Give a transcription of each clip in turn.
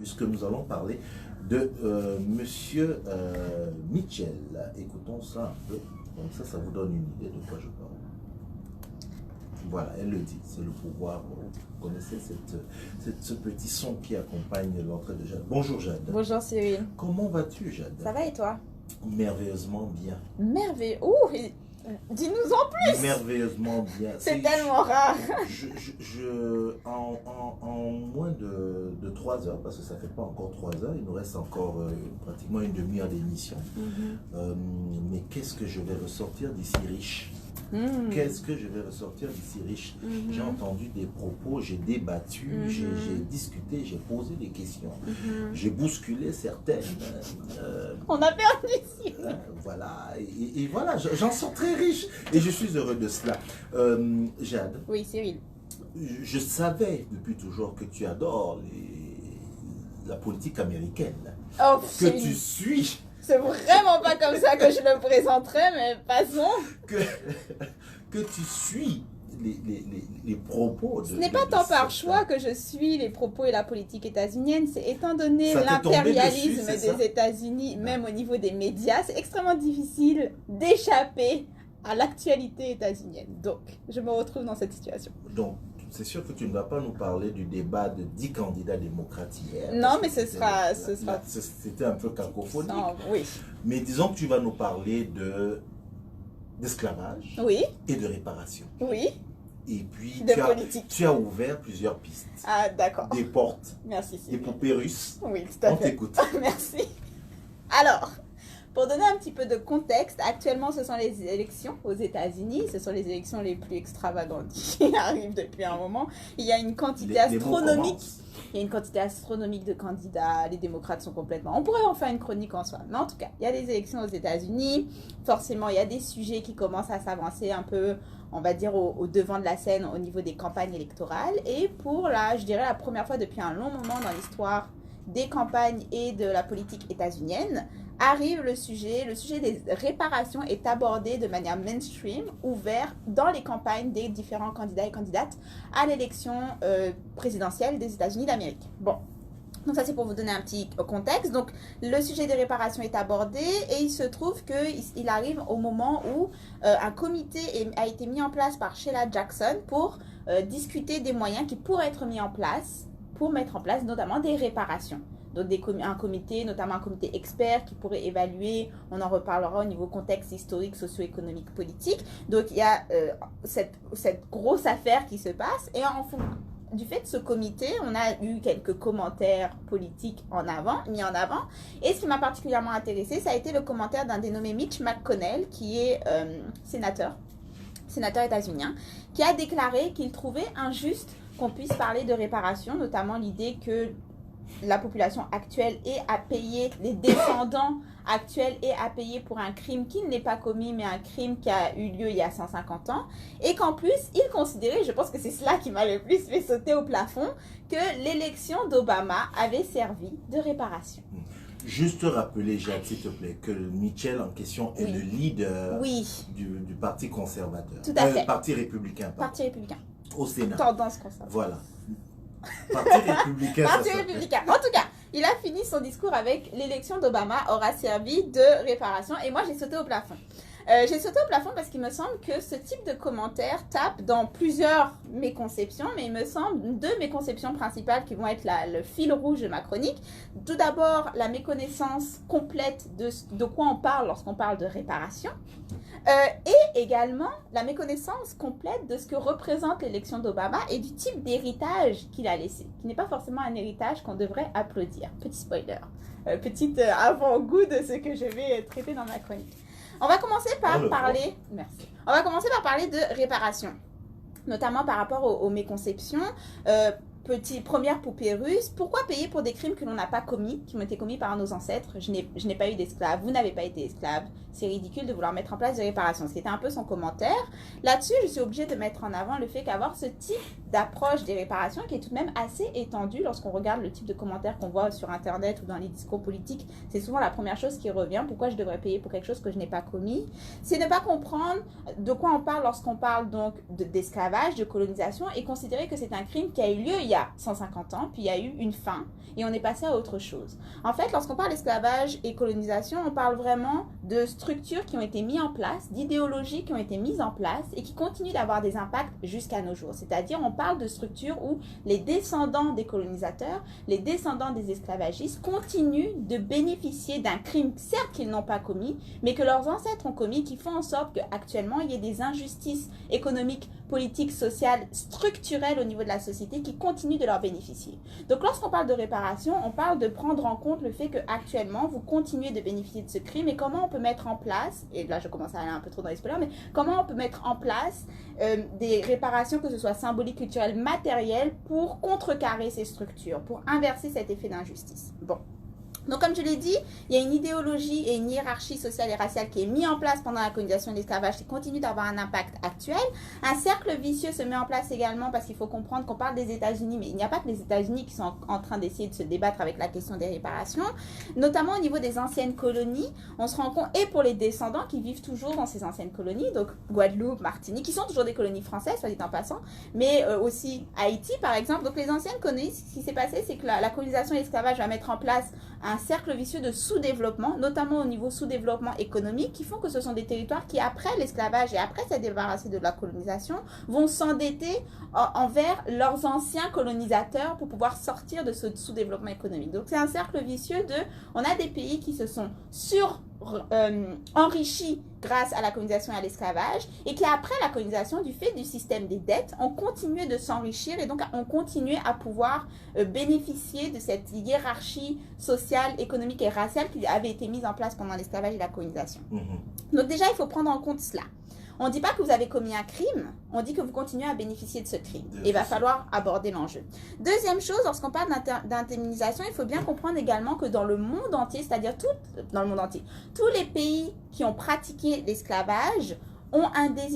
puisque nous allons parler de Monsieur Mitchell. Écoutons ça un peu. Donc ça vous donne une idée de quoi je parle. Voilà, elle le dit, c'est le pouvoir. Vous connaissez ce petit son qui accompagne l'entrée de Jade. Bonjour Jade. Bonjour Cyril. Comment vas-tu Jade? Ça va et toi? Merveilleusement bien. Merveilleux. Ouh, dis-nous en plus. Merveilleusement bien. C'est tellement rare. En moins de 3 heures, parce que ça ne fait pas encore 3 heures, il nous reste encore pratiquement une demi-heure d'émission. Mais qu'est-ce que je vais ressortir d'ici riche? Qu'est-ce que je vais ressortir d'ici riche? J'ai entendu des propos, j'ai débattu, j'ai discuté, j'ai posé des questions, j'ai bousculé certaines. On a perdu ici. Voilà, et voilà, j'en sors très riche et je suis heureux de cela. Jade. Oui, Cyril. Je savais depuis toujours que tu adores la politique américaine. Oh, que tu suis. C'est vraiment pas comme ça que je le présenterais, mais passons. Que tu suis les propos de... Ce n'est pas tant par choix que je suis les propos et la politique états-unienne, c'est étant donné l'impérialisme des États-Unis, même au niveau des médias, c'est extrêmement difficile d'échapper à l'actualité états-unienne. Donc, je me retrouve dans cette situation. Donc, c'est sûr que tu ne vas pas nous parler du débat de 10 candidats démocrates hier. Non, mais ce sera... C'était un peu cacophonique. Non, oui. Mais disons que tu vas nous parler d'esclavage et de réparation. Oui. Et puis, tu as ouvert plusieurs pistes. Ah, d'accord. Des portes. Merci. Des poupées russes. Oui, tout à fait. On t'écoute. Merci. Alors... Pour donner un petit peu de contexte, actuellement ce sont les élections aux États-Unis, ce sont les élections les plus extravagantes qui arrivent depuis un moment. Il y a une quantité astronomique. Il y a une quantité astronomique de candidats, les démocrates sont complètement... On pourrait en faire une chronique en soi, mais en tout cas, il y a les élections aux États-Unis. Forcément, il y a des sujets qui commencent à s'avancer un peu, on va dire, au devant de la scène au niveau des campagnes électorales. Et pour je dirais la première fois depuis un long moment dans l'histoire des campagnes et de la politique états-unienne, arrive le sujet des réparations est abordé de manière mainstream, ouvert dans les campagnes des différents candidats et candidates à l'élection présidentielle des États-Unis d'Amérique. Bon, donc ça c'est pour vous donner un petit contexte. Donc le sujet des réparations est abordé et il se trouve qu'il arrive au moment où un comité a été mis en place par Sheila Jackson pour discuter des moyens qui pourraient être mis en place pour mettre en place notamment des réparations. Donc un comité, notamment un comité expert qui pourrait évaluer, on en reparlera au niveau contexte historique, socio-économique, politique. Donc il y a cette grosse affaire qui se passe et du fait de ce comité, on a eu quelques commentaires politiques mis en avant. Et ce qui m'a particulièrement intéressé, ça a été le commentaire d'un dénommé Mitch McConnell qui est sénateur états-unien, qui a déclaré qu'il trouvait injuste qu'on puisse parler de réparation, notamment l'idée que la population actuelle ait à payer, les descendants actuels aient à payer pour un crime qui ne l'est pas commis, mais un crime qui a eu lieu il y a 150 ans. Et qu'en plus, il considérait, je pense que c'est cela qui m'a le plus fait sauter au plafond, que l'élection d'Obama avait servi de réparation. Juste rappeler, Jacques, s'il te plaît, que Mitchell en question est le leader du Parti conservateur. Tout à fait. Parti républicain. Parti républicain. Au Sénat. Tendance conservateur. Voilà. Parti républicain. Parti républicain. En tout cas, il a fini son discours avec l'élection d'Obama aura servi de réparation. Et moi, j'ai sauté au plafond. J'ai sauté au plafond parce qu'il me semble que ce type de commentaire tape dans plusieurs méconceptions, mais il me semble 2 méconceptions principales qui vont être le fil rouge de ma chronique. Tout d'abord, la méconnaissance complète de quoi on parle lorsqu'on parle de réparation, et également la méconnaissance complète de ce que représente l'élection d'Obama et du type d'héritage qu'il a laissé, qui n'est pas forcément un héritage qu'on devrait applaudir. Petit spoiler, petit avant-goût de ce que je vais traiter dans ma chronique. On va commencer par parler... Merci. On va commencer par parler de réparation, notamment par rapport aux méconceptions. Première poupée russe, pourquoi payer pour des crimes que l'on n'a pas commis, qui ont été commis par nos ancêtres? Je n'ai pas eu d'esclave, vous n'avez pas été esclave. C'est ridicule de vouloir mettre en place des réparations. C'était un peu son commentaire. Là-dessus, je suis obligée de mettre en avant le fait qu'avoir ce type d'approche des réparations qui est tout de même assez étendue lorsqu'on regarde le type de commentaires qu'on voit sur Internet ou dans les discours politiques. C'est souvent la première chose qui revient. Pourquoi je devrais payer pour quelque chose que je n'ai pas commis? C'est ne pas comprendre de quoi on parle lorsqu'on parle donc d'esclavage, de colonisation, et considérer que c'est un crime qui a eu lieu il y a 150 ans, puis il y a eu une fin, et on est passé à autre chose. En fait, lorsqu'on parle d'esclavage et colonisation, on parle vraiment de structures qui ont été mises en place, d'idéologies qui ont été mises en place et qui continuent d'avoir des impacts jusqu'à nos jours. C'est-à-dire, on parle de structures où les descendants des colonisateurs, les descendants des esclavagistes continuent de bénéficier d'un crime, certes qu'ils n'ont pas commis, mais que leurs ancêtres ont commis, qui font en sorte qu'actuellement, il y ait des injustices économiques, politiques, sociales, structurelles au niveau de la société qui continuent de leur bénéficier. Donc, lorsqu'on parle de réparation, on parle de prendre en compte le fait qu'actuellement, vous continuez de bénéficier de ce crime et comment on peut mettre en place, et là je commence à aller un peu trop dans les spoilers, mais comment on peut mettre en place des réparations, que ce soit symboliques, culturelles, matérielles, pour contrecarrer ces structures, pour inverser cet effet d'injustice. Bon. Donc, comme je l'ai dit, il y a une idéologie et une hiérarchie sociale et raciale qui est mise en place pendant la colonisation et l'esclavage qui continue d'avoir un impact actuel. Un cercle vicieux se met en place également parce qu'il faut comprendre qu'on parle des États-Unis, mais il n'y a pas que les États-Unis qui sont en train d'essayer de se débattre avec la question des réparations, notamment au niveau des anciennes colonies. On se rend compte, et pour les descendants qui vivent toujours dans ces anciennes colonies, donc Guadeloupe, Martinique, qui sont toujours des colonies françaises, soit dit en passant, mais aussi Haïti, par exemple. Donc, les anciennes colonies, ce qui s'est passé, c'est que la colonisation et l'esclavage va mettre en place un cercle vicieux de sous-développement, notamment au niveau sous-développement économique, qui font que ce sont des territoires qui, après l'esclavage et après s'être débarrassés de la colonisation, vont s'endetter envers leurs anciens colonisateurs pour pouvoir sortir de ce sous-développement économique. Donc, c'est un cercle vicieux de... On a des pays qui se sont enrichis grâce à la colonisation et à l'esclavage, et qui après la colonisation, du fait du système des dettes, ont continué de s'enrichir et donc ont continué à pouvoir bénéficier de cette hiérarchie sociale, économique et raciale qui avait été mise en place pendant l'esclavage et la colonisation. Donc déjà, il faut prendre en compte cela. On ne dit pas que vous avez commis un crime, on dit que vous continuez à bénéficier de ce crime. Et il va falloir aborder l'enjeu. Deuxième chose, lorsqu'on parle d'indemnisation, il faut bien comprendre également que dans le monde entier, c'est-à-dire dans le monde entier, tous les pays qui ont pratiqué l'esclavage ont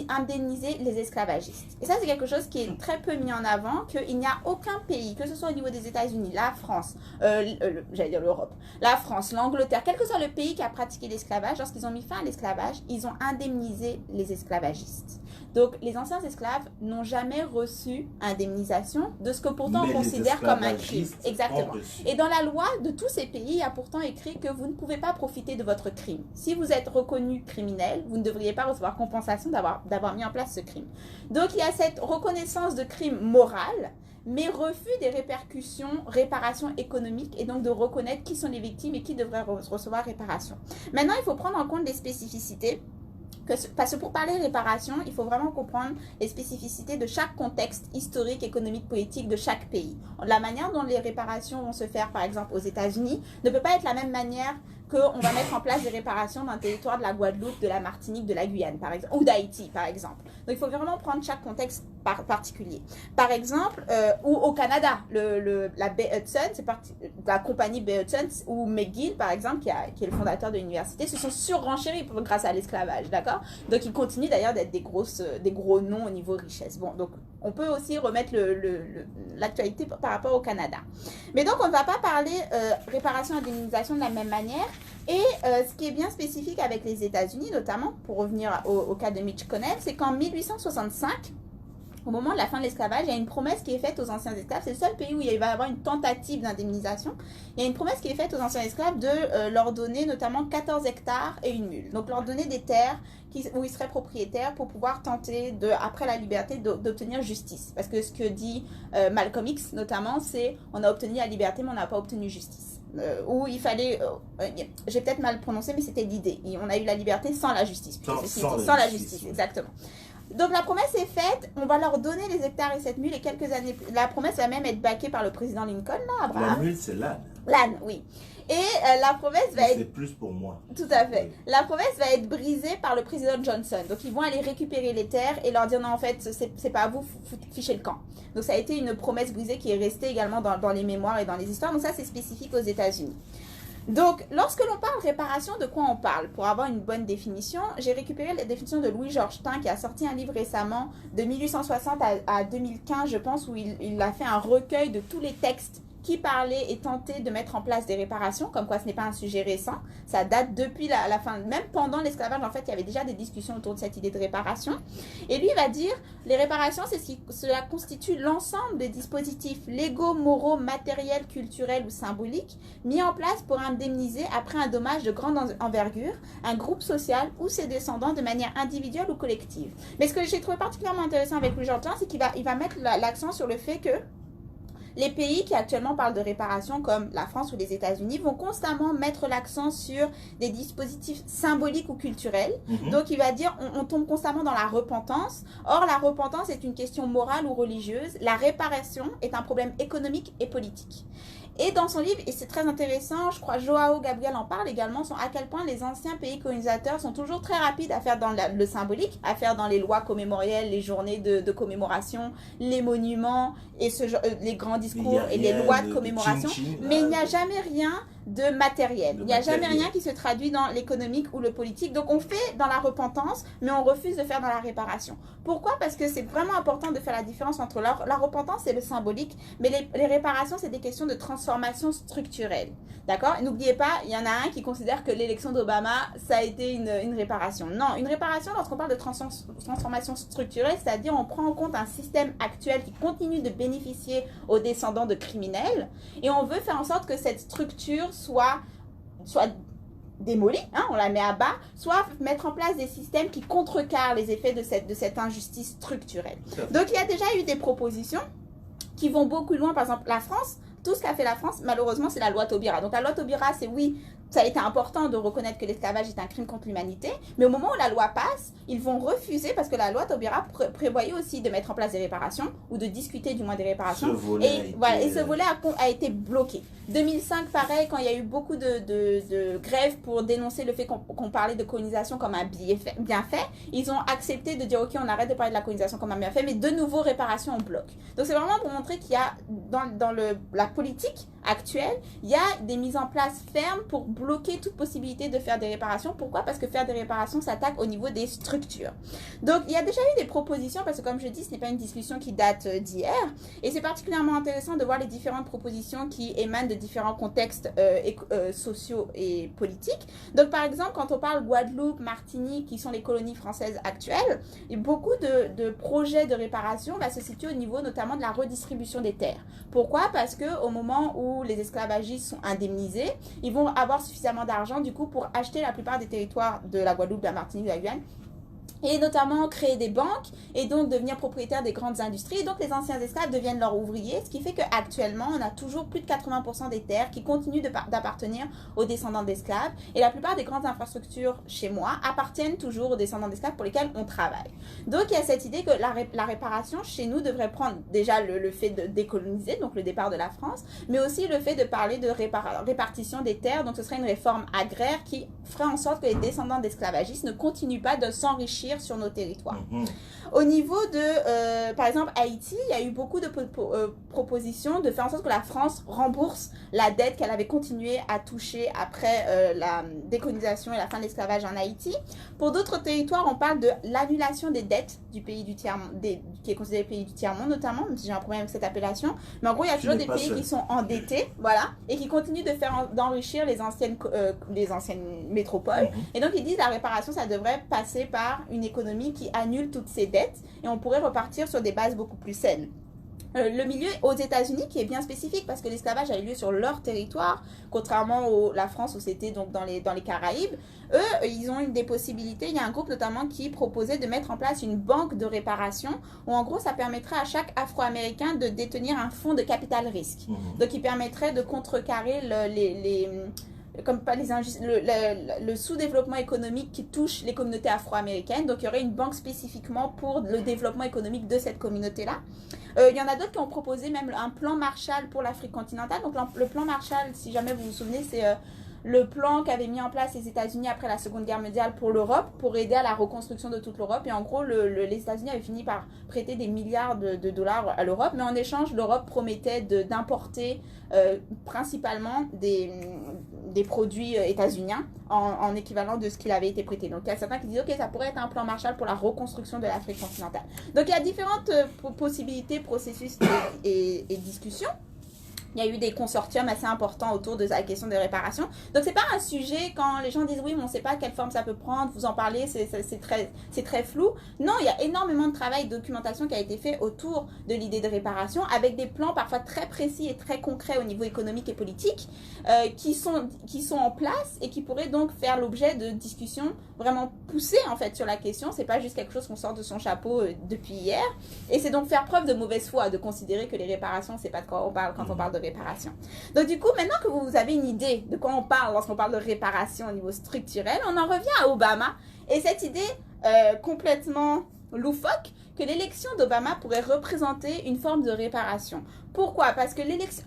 indemnisé les esclavagistes. Et ça, c'est quelque chose qui est très peu mis en avant, qu'il n'y a aucun pays, que ce soit au niveau des États-Unis, la France, j'allais dire l'Europe, la France, l'Angleterre, quel que soit le pays qui a pratiqué l'esclavage, lorsqu'ils ont mis fin à l'esclavage, ils ont indemnisé les esclavagistes. Donc, les anciens esclaves n'ont jamais reçu indemnisation de ce que pourtant on considère comme un crime. Exactement. Et dans la loi de tous ces pays, il y a pourtant écrit que vous ne pouvez pas profiter de votre crime. Si vous êtes reconnu criminel, vous ne devriez pas recevoir compensation d'avoir mis en place ce crime. Donc, il y a cette reconnaissance de crime moral, mais refus des réparations économiques, et donc de reconnaître qui sont les victimes et qui devraient recevoir réparation. Maintenant, il faut prendre en compte les spécificités. Parce que pour parler de réparation, il faut vraiment comprendre les spécificités de chaque contexte historique, économique, politique de chaque pays. La manière dont les réparations vont se faire, par exemple, aux États-Unis, ne peut pas être la même manière qu'on va mettre en place des réparations dans le territoire de la Guadeloupe, de la Martinique, de la Guyane, par exemple, ou d'Haïti, par exemple. Donc, il faut vraiment prendre chaque contexte particulier. Par exemple, ou au Canada, la Bay Hudson, c'est la compagnie Bay Hudson, ou McGill, par exemple, qui est le fondateur de l'université, se sont surrenchéris grâce à l'esclavage, d'accord? Donc, ils continuent d'ailleurs d'être des gros noms au niveau richesse. Bon, donc, on peut aussi remettre l'actualité par rapport au Canada. Mais donc, on ne va pas parler réparation et indemnisation de la même manière. Et ce qui est bien spécifique avec les États-Unis, notamment, pour revenir au cas de Mitch Connell, c'est qu'en 1865, au moment de la fin de l'esclavage, il y a une promesse qui est faite aux anciens esclaves. C'est le seul pays où il va y avoir une tentative d'indemnisation. Il y a une promesse qui est faite aux anciens esclaves de leur donner notamment 14 hectares et une mule. Donc leur donner des terres où ils seraient propriétaires pour pouvoir tenter, après la liberté, d'obtenir justice. Parce que ce que dit Malcolm X notamment, c'est on a obtenu la liberté mais on n'a pas obtenu justice. Où il fallait, j'ai peut-être mal prononcé, mais c'était l'idée. On a eu la liberté sans la justice. Sans la justice, exactement. Donc la promesse est faite, on va leur donner les hectares et cette mule, et quelques années plus, la promesse va même être backée par le président Lincoln, là, Abraham. La mule, c'est l'âne. L'âne, oui. Et la promesse va être... C'est plus pour moi. Tout à fait. La promesse va être brisée par le président Johnson. Donc ils vont aller récupérer les terres et leur dire non, en fait, c'est pas à vous, fichez le camp. Donc ça a été une promesse brisée qui est restée également dans les mémoires et dans les histoires. Donc ça, c'est spécifique aux États-Unis. Donc, lorsque l'on parle réparation, de quoi on parle? Pour avoir une bonne définition, j'ai récupéré la définition de Louis-Georges Tin, qui a sorti un livre récemment, de 1860 à 2015, je pense, où il a fait un recueil de tous les textes qui parlait et tentait de mettre en place des réparations, comme quoi ce n'est pas un sujet récent. Ça date depuis la fin, même pendant l'esclavage, en fait, il y avait déjà des discussions autour de cette idée de réparation. Et lui, il va dire, les réparations, cela constitue l'ensemble des dispositifs légaux, moraux, matériels, culturels ou symboliques mis en place pour indemniser, après un dommage de grande envergure, un groupe social ou ses descendants de manière individuelle ou collective. Mais ce que j'ai trouvé particulièrement intéressant avec Louis-Georges Tin, c'est qu'il va mettre l'accent sur le fait que les pays qui actuellement parlent de réparation, comme la France ou les États-Unis, vont constamment mettre l'accent sur des dispositifs symboliques ou culturels. Donc, il va dire, on tombe constamment dans la repentance. Or, la repentance est une question morale ou religieuse. La réparation est un problème économique et politique. Et dans son livre, et c'est très intéressant, je crois Joao Gabriel en parle également, à quel point les anciens pays colonisateurs sont toujours très rapides à faire dans le symbolique, à faire dans les lois commémorielles, les journées de commémoration, les monuments, et les grands discours et les lois de commémoration. Mais il n'y a jamais rien de matériel. Il n'y a jamais rien qui se traduit dans l'économique ou le politique. Donc on fait dans la repentance, mais on refuse de faire dans la réparation. Pourquoi? Parce que c'est vraiment important de faire la différence entre la repentance et le symbolique, mais les réparations, c'est des questions de transformation structurelle. D'accord? N'oubliez pas, il y en a un qui considère que l'élection d'Obama, ça a été une réparation. Non, une réparation, lorsqu'on parle de transformation structurelle, c'est-à-dire on prend en compte un système actuel qui continue de bénéficier aux descendants de criminels, et on veut faire en sorte que cette structure soit démolie, hein, on la met à bas, soit mettre en place des systèmes qui contrecarrent les effets de cette injustice structurelle. Donc il y a déjà eu des propositions qui vont beaucoup loin. Par exemple, la France, tout ce qu'a fait la France, malheureusement, c'est la loi Taubira. Donc la loi Taubira, c'est oui, ça a été important de reconnaître que l'esclavage est un crime contre l'humanité, mais au moment où la loi passe, ils vont refuser, parce que la loi Taubira prévoyait aussi de mettre en place des réparations, ou de discuter du moins des réparations, et ce volet a été bloqué. 2005, pareil, quand il y a eu beaucoup de grèves pour dénoncer le fait qu'on parlait de colonisation comme un bienfait, ils ont accepté de dire, ok, on arrête de parler de la colonisation comme un bienfait, mais de nouveau, réparation, on bloque. Donc c'est vraiment pour montrer qu'il y a, dans la politique actuelle, il y a des mises en place fermes pour bloquer toute possibilité de faire des réparations. Pourquoi? Parce que faire des réparations s'attaque au niveau des structures. Donc, il y a déjà eu des propositions, parce que comme je dis, ce n'est pas une discussion qui date d'hier, et c'est particulièrement intéressant de voir les différentes propositions qui émanent de différents contextes sociaux et politiques. Donc, par exemple, quand on parle Guadeloupe, Martinique, qui sont les colonies françaises actuelles, beaucoup de projets de réparation se situent au niveau notamment de la redistribution des terres. Pourquoi? Parce qu'au moment où les esclavagistes sont indemnisés, ils vont avoir suffisamment d'argent du coup pour acheter la plupart des territoires de la Guadeloupe, de la Martinique, de la Guyane, et notamment créer des banques et donc devenir propriétaires des grandes industries. Et donc les anciens esclaves deviennent leurs ouvriers, ce qui fait qu'actuellement on a toujours plus de 80% des terres qui continuent d'appartenir aux descendants d'esclaves, et la plupart des grandes infrastructures chez moi appartiennent toujours aux descendants d'esclaves pour lesquels on travaille. Donc il y a cette idée que la réparation chez nous devrait prendre déjà le fait de décoloniser, donc le départ de la France, mais aussi le fait de parler de répartition des terres. Donc ce serait une réforme agraire qui ferait en sorte que les descendants d'esclavagistes ne continuent pas de s'enrichir sur nos territoires. Au niveau de, par exemple, Haïti, il y a eu beaucoup de propositions de faire en sorte que la France rembourse la dette qu'elle avait continué à toucher après la décolonisation et la fin de l'esclavage en Haïti. Pour d'autres territoires, on parle de l'annulation des dettes du pays du tiers-monde, qui est considéré pays du tiers-monde notamment, même si j'ai un problème avec cette appellation. Mais en gros, il y a toujours des pays qui sont endettés, voilà, et qui continuent d'enrichir les anciennes métropoles. Et donc, ils disent que la réparation, ça devrait passer par une économie qui annule toutes ces dettes, et on pourrait repartir sur des bases beaucoup plus saines. Le milieu aux États-Unis qui est bien spécifique parce que l'esclavage a eu lieu sur leur territoire, contrairement à la France où c'était donc dans les Caraïbes. Eux, ils ont des possibilités. Il y a un groupe notamment qui proposait de mettre en place une banque de réparation où en gros ça permettrait à chaque Afro-Américain de détenir un fonds de capital risque. Donc il permettrait de contrecarrer le sous-développement économique qui touche les communautés afro-américaines. Donc il y aurait une banque spécifiquement pour le développement économique de cette communauté-là. Il y en a d'autres qui ont proposé même un plan Marshall pour l'Afrique continentale. Donc le plan Marshall, si jamais vous vous souvenez, c'est le plan qu'avaient mis en place les États-Unis après la Seconde Guerre mondiale pour l'Europe, pour aider à la reconstruction de toute l'Europe. Et en gros, les États-Unis avaient fini par prêter des milliards de dollars à l'Europe, mais en échange, l'Europe promettait d'importer principalement des produits états-uniens en équivalent de ce qu'il avait été prêté. Donc il y a certains qui disent ok, ça pourrait être un plan Marshall pour la reconstruction de l'Afrique continentale. Donc il y a différentes possibilités, processus et discussions. Il y a eu des consortiums assez importants autour de la question des réparations. Donc, c'est pas un sujet quand les gens disent oui, mais on ne sait pas quelle forme ça peut prendre, vous en parlez, c'est très flou. Non, il y a énormément de travail de documentation qui a été fait autour de l'idée de réparation avec des plans parfois très précis et très concrets au niveau économique et politique qui sont en place et qui pourraient donc faire l'objet de discussions vraiment poussées en fait sur la question. C'est pas juste quelque chose qu'on sort de son chapeau depuis hier. Et c'est donc faire preuve de mauvaise foi de considérer que les réparations, c'est pas de quoi on parle quand on parle de réparation. Donc du coup, maintenant que vous avez une idée de quoi on parle lorsqu'on parle de réparation au niveau structurel, on en revient à Obama et cette idée complètement loufoque que l'élection d'Obama pourrait représenter une forme de réparation. Pourquoi? Parce que l'élection...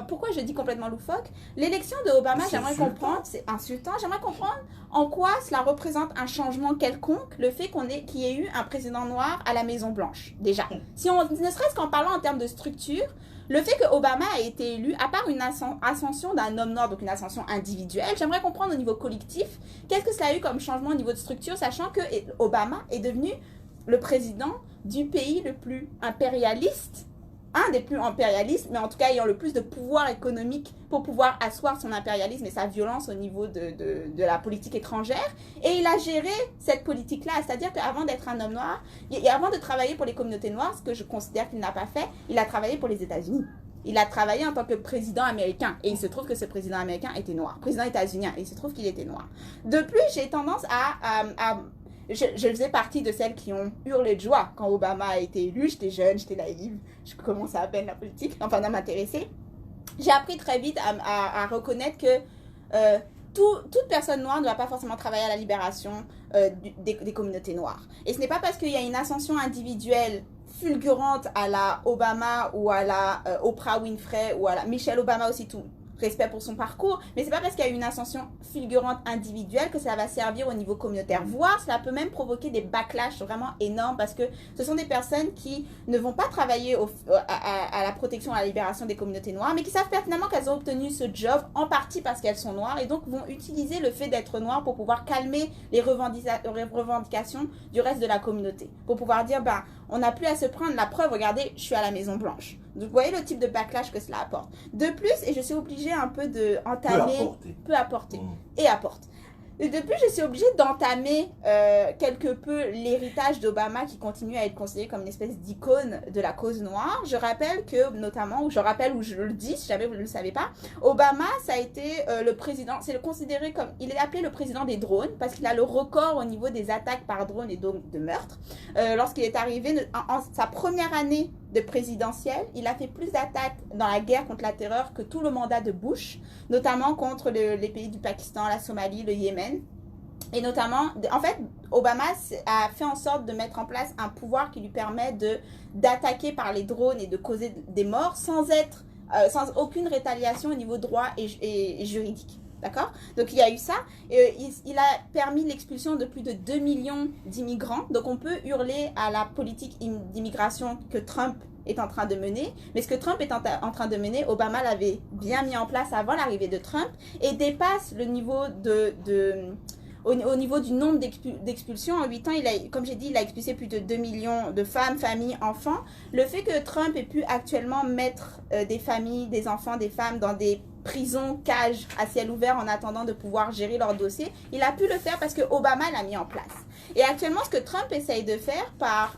pourquoi je dis complètement loufoque? L'élection d'Obama, j'aimerais comprendre, c'est insultant, j'aimerais comprendre en quoi cela représente un changement quelconque, le fait qu'il y ait eu un président noir à la Maison-Blanche, déjà. Si on, ne serait-ce qu'en parlant en termes de structure, le fait que Obama ait été élu, à part une ascension d'un homme noir, donc une ascension individuelle, j'aimerais comprendre au niveau collectif, qu'est-ce que cela a eu comme changement au niveau de structure, sachant que Obama est devenu le président du pays le plus impérialiste, un des plus impérialistes, mais en tout cas ayant le plus de pouvoir économique pour pouvoir asseoir son impérialisme et sa violence au niveau de la politique étrangère. Et il a géré cette politique-là, c'est-à-dire qu'avant d'être un homme noir, et avant de travailler pour les communautés noires, ce que je considère qu'il n'a pas fait, il a travaillé pour les États-Unis. Il a travaillé en tant que président américain. Et il se trouve que ce président américain était noir. Président états-unien. Et il se trouve qu'il était noir. De plus, j'ai tendance je faisais partie de celles qui ont hurlé de joie quand Obama a été élu. J'étais jeune, j'étais naïve, je commençais à peine la politique, enfin à m'intéresser. J'ai appris très vite à reconnaître que toute personne noire ne va pas forcément travailler à la libération des communautés noires. Et ce n'est pas parce qu'il y a une ascension individuelle fulgurante à la Obama ou à la Oprah Winfrey ou à la Michelle Obama aussi, tout respect pour son parcours, mais c'est pas parce qu'il y a une ascension fulgurante individuelle que ça va servir au niveau communautaire, voire cela peut même provoquer des backlash vraiment énormes parce que ce sont des personnes qui ne vont pas travailler à la protection, à la libération des communautés noires, mais qui savent pertinemment qu'elles ont obtenu ce job en partie parce qu'elles sont noires et donc vont utiliser le fait d'être noires pour pouvoir calmer les revendications du reste de la communauté, pour pouvoir dire ben on n'a plus à se prendre la preuve, regardez, je suis à la Maison Blanche. Donc, vous voyez le type de backlash que cela apporte. De plus, et je suis obligée un peu d'entamer... Peu apporter. Et apporte. Et de plus, je suis obligée d'entamer quelque peu l'héritage d'Obama qui continue à être considéré comme une espèce d'icône de la cause noire. Je rappelle que, notamment, ou je le dis, si jamais vous ne le savez pas, Obama, ça a été le président, c'est considéré comme, il est appelé le président des drones parce qu'il a le record au niveau des attaques par drone et donc de meurtres. Lorsqu'il est arrivé, en sa première année de présidentielle, il a fait plus d'attaques dans la guerre contre la terreur que tout le mandat de Bush, notamment contre les pays du Pakistan, la Somalie, le Yémen. Et notamment, en fait, Obama a fait en sorte de mettre en place un pouvoir qui lui permet d'attaquer par les drones et de causer des morts sans aucune rétaliation au niveau droit et juridique. D'accord? Donc, il y a eu ça. Il a permis l'expulsion de plus de 2 millions d'immigrants. Donc, on peut hurler à la politique d'immigration que Trump est en train de mener. Mais ce que Trump est en train de mener, Obama l'avait bien mis en place avant l'arrivée de Trump et dépasse le niveau au niveau du nombre d'expulsions. En 8 ans, comme j'ai dit, il a expulsé plus de 2 millions de femmes, familles, enfants. Le fait que Trump ait pu actuellement mettre des familles, des enfants, des femmes dans des prisons, cages à ciel ouvert en attendant de pouvoir gérer leur dossier, il a pu le faire parce que Obama l'a mis en place. Et actuellement, ce que Trump essaye de faire par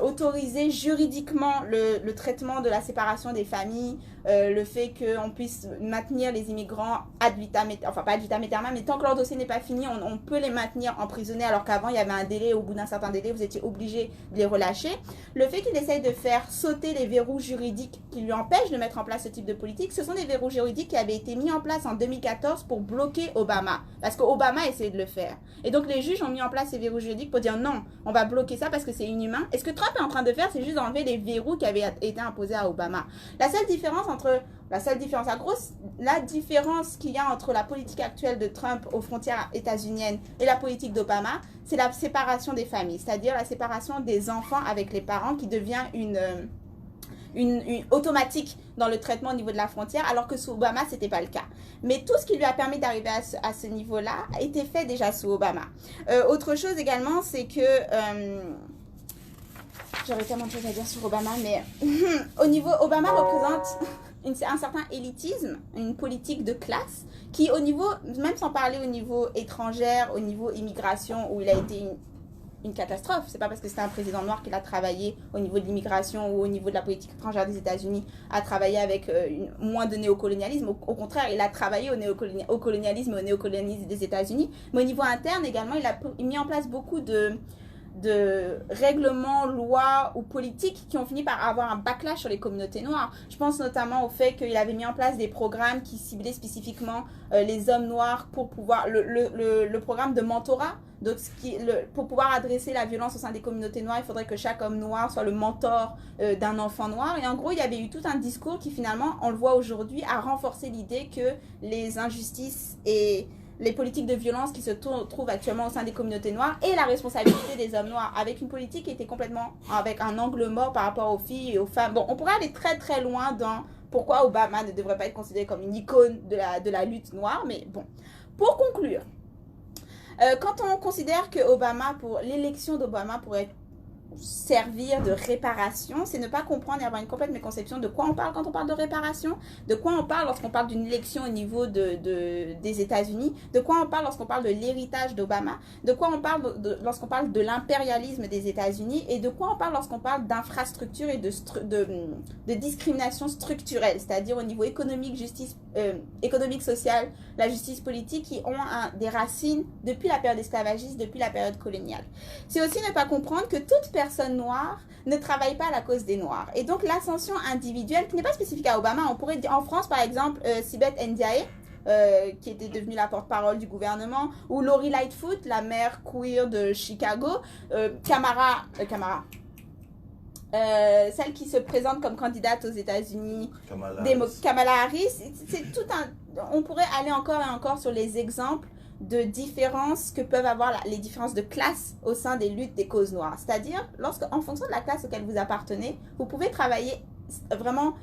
autoriser juridiquement le traitement de la séparation des familles, le fait qu'on puisse maintenir les immigrants ad vitam, enfin pas ad vitam aeternam, mais tant que leur dossier n'est pas fini, on peut les maintenir emprisonnés alors qu'avant il y avait un délai, au bout d'un certain délai vous étiez obligé de les relâcher. Le fait qu'il essaye de faire sauter les verrous juridiques qui lui empêchent de mettre en place ce type de politique, ce sont des verrous juridiques qui avaient été mis en place en 2014 pour bloquer Obama, parce qu'Obama essayait de le faire. Et donc les juges ont mis en place ces verrous juridiques pour dire non, on va bloquer ça parce que c'est inhumain. Et ce que Trump est en train de faire, c'est juste d'enlever les verrous qui avaient été imposés à Obama. La différence qu'il y a entre la politique actuelle de Trump aux frontières états-uniennes et la politique d'Obama, c'est la séparation des familles, c'est-à-dire la séparation des enfants avec les parents qui devient automatique dans le traitement au niveau de la frontière, alors que sous Obama, ce n'était pas le cas. Mais tout ce qui lui a permis d'arriver à ce niveau-là a été fait déjà sous Obama. Autre chose également, c'est que... j'aurais tellement de choses à dire sur Obama, mais au niveau... Obama représente un certain élitisme, une politique de classe, qui au niveau, même sans parler au niveau étrangère, au niveau immigration, où il a été une catastrophe. C'est pas parce que c'était un président noir qu'il a travaillé au niveau de l'immigration ou au niveau de la politique étrangère des États-Unis à travailler avec moins de néocolonialisme. Au contraire, il a travaillé au colonialisme et au néocolonialisme des États-Unis. Mais au niveau interne également, il a mis en place beaucoup de règlements, lois ou politiques qui ont fini par avoir un backlash sur les communautés noires. Je pense notamment au fait qu'il avait mis en place des programmes qui ciblaient spécifiquement les hommes noirs pour pouvoir... Le programme de mentorat. Donc, pour pouvoir adresser la violence au sein des communautés noires, il faudrait que chaque homme noir soit le mentor d'un enfant noir. Et en gros, il y avait eu tout un discours qui finalement, on le voit aujourd'hui, a renforcé l'idée que les injustices et les politiques de violence qui se trouvent actuellement au sein des communautés noires et la responsabilité des hommes noirs, avec une politique qui était complètement avec un angle mort par rapport aux filles et aux femmes. Bon, on pourrait aller très très loin dans pourquoi Obama ne devrait pas être considéré comme une icône de la lutte noire, mais bon. Pour conclure, quand on considère que l'élection d'Obama pourrait servir de réparation, c'est ne pas comprendre et avoir une complète méconception de quoi on parle quand on parle de réparation, de quoi on parle lorsqu'on parle d'une élection au niveau des États-Unis, de quoi on parle lorsqu'on parle de l'héritage d'Obama, de quoi on parle lorsqu'on parle de l'impérialisme des États-Unis et de quoi on parle lorsqu'on parle d'infrastructure et de discrimination structurelle, c'est-à-dire au niveau économique, économique, social, la justice politique qui ont des racines depuis la période esclavagiste, depuis la période coloniale. C'est aussi ne pas comprendre que toute personne noire ne travaille pas à la cause des Noirs. Et donc l'ascension individuelle, qui n'est pas spécifique à Obama, on pourrait dire en France par exemple, Sibeth Ndiaye, qui était devenue la porte-parole du gouvernement, ou Lori Lightfoot, la maire queer de Chicago, celle qui se présente comme candidate aux États-Unis, Kamala Harris. C'est tout on pourrait aller encore et encore sur les exemples de différences que peuvent avoir les différences de classe au sein des luttes des causes noires. C'est-à-dire, en fonction de la classe auquel vous appartenez, vous pouvez travailler vraiment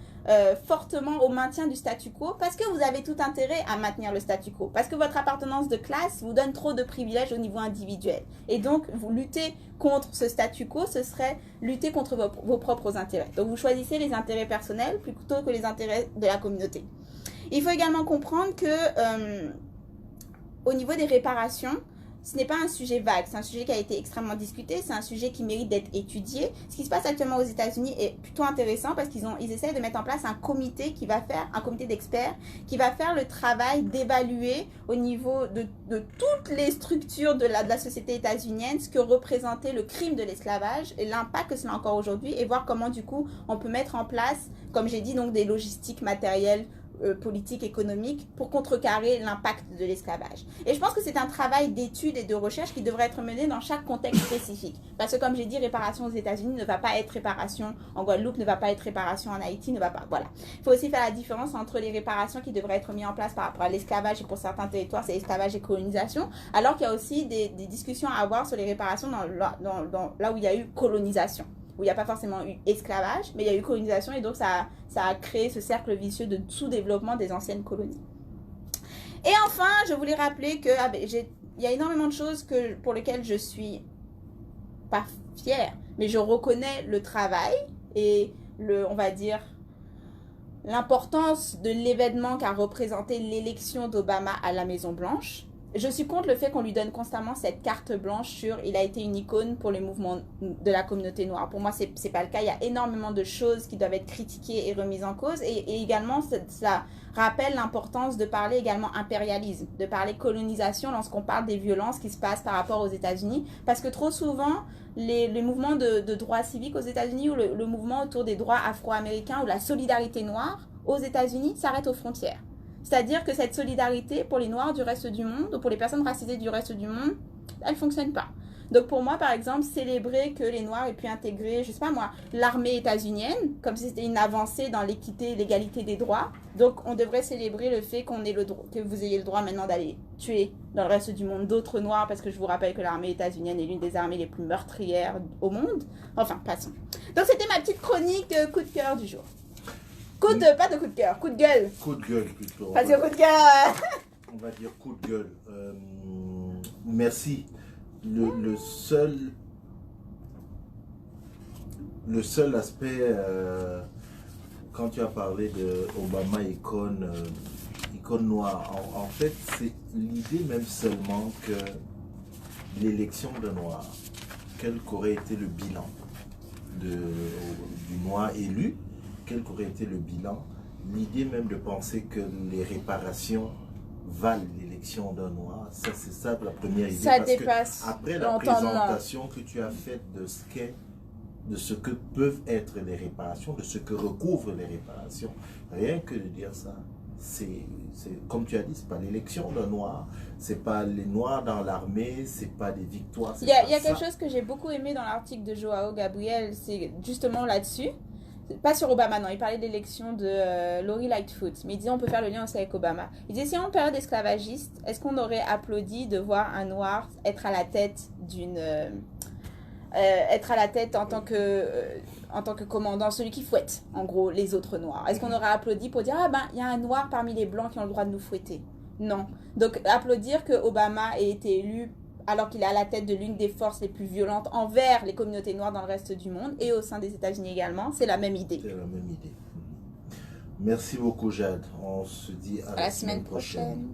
fortement au maintien du statu quo parce que vous avez tout intérêt à maintenir le statu quo. Parce que votre appartenance de classe vous donne trop de privilèges au niveau individuel. Et donc, vous luttez contre ce statu quo, ce serait lutter contre vos propres intérêts. Donc, vous choisissez les intérêts personnels plutôt que les intérêts de la communauté. Il faut également comprendre que au niveau des réparations, ce n'est pas un sujet vague, c'est un sujet qui a été extrêmement discuté, c'est un sujet qui mérite d'être étudié. Ce qui se passe actuellement aux États-Unis est plutôt intéressant parce qu'ils essaient de mettre en place un comité un comité d'experts qui va faire le travail d'évaluer au niveau de toutes les structures de la société états-unienne ce que représentait le crime de l'esclavage et l'impact que cela a encore aujourd'hui et voir comment du coup on peut mettre en place, comme j'ai dit, donc des logistiques matérielles, politique, économique pour contrecarrer l'impact de l'esclavage. Et je pense que c'est un travail d'étude et de recherche qui devrait être mené dans chaque contexte spécifique. Parce que comme j'ai dit, réparation aux États-Unis ne va pas être réparation en Guadeloupe, ne va pas être réparation en Haïti, ne va pas... Voilà. Il faut aussi faire la différence entre les réparations qui devraient être mises en place par rapport à l'esclavage et pour certains territoires, c'est esclavage et colonisation, alors qu'il y a aussi des discussions à avoir sur les réparations là où il y a eu colonisation, où il n'y a pas forcément eu esclavage, mais il y a eu colonisation et donc ça a créé ce cercle vicieux de sous-développement des anciennes colonies. Et enfin, je voulais rappeler qu'il y a énormément de choses pour lesquelles je suis pas fière, mais je reconnais le travail et on va dire, l'importance de l'événement qu'a représenté l'élection d'Obama à la Maison-Blanche. Je suis contre le fait qu'on lui donne constamment cette carte blanche sur il a été une icône pour les mouvements de la communauté noire. Pour moi, c'est pas le cas. Il y a énormément de choses qui doivent être critiquées et remises en cause. Et également, ça rappelle l'importance de parler également impérialisme, de parler colonisation lorsqu'on parle des violences qui se passent par rapport aux États-Unis. Parce que trop souvent, les mouvements de droits civiques aux États-Unis ou le mouvement autour des droits afro-américains ou la solidarité noire aux États-Unis s'arrête aux frontières. C'est-à-dire que cette solidarité pour les Noirs du reste du monde ou pour les personnes racisées du reste du monde, elle ne fonctionne pas. Donc pour moi, par exemple, célébrer que les Noirs aient pu intégrer, je sais pas moi, l'armée états-unienne, comme si c'était une avancée dans l'équité et l'égalité des droits. Donc on devrait célébrer le fait que vous ayez le droit maintenant d'aller tuer dans le reste du monde d'autres Noirs, parce que je vous rappelle que l'armée états-unienne est l'une des armées les plus meurtrières au monde. Enfin, passons. Donc c'était ma petite chronique coup de cœur du jour. Pas de coup de cœur, coup de gueule. Coup de gueule plutôt. Parce que coup de cœur. On va dire coup de gueule. Merci. Le seul aspect, quand tu as parlé de Obama icône noire, en fait, c'est l'idée même seulement que l'élection d'un noir, quel qu'aurait été le bilan du noir élu, quel qu'aurait été le bilan, l'idée même de penser que les réparations valent l'élection d'un noir, ça c'est ça la première idée. Ça parce dépasse que après la présentation que tu as faite de ce que peuvent être les réparations, de ce que recouvrent les réparations, rien que de dire ça, c'est comme tu as dit, c'est pas l'élection d'un noir, c'est pas les noirs dans l'armée, c'est pas des victoires. Il y a quelque chose que j'ai beaucoup aimé dans l'article de Joao Gabriel, c'est justement là-dessus. Pas sur Obama, non, il parlait de l'élection de Lori Lightfoot, mais il disait on peut faire le lien aussi avec Obama. Il disait si en période esclavagiste, est-ce qu'on aurait applaudi de voir un noir être à la tête en tant que commandant, celui qui fouette en gros les autres noirs? Est-ce qu'on aurait applaudi pour dire ah ben il y a un noir parmi les blancs qui ont le droit de nous fouetter? Non. Donc applaudir que Obama ait été élu alors qu'il est à la tête de l'une des forces les plus violentes envers les communautés noires dans le reste du monde et au sein des États-Unis également, c'est la même idée. C'est la même idée. Merci beaucoup Jade. On se dit à la semaine prochaine.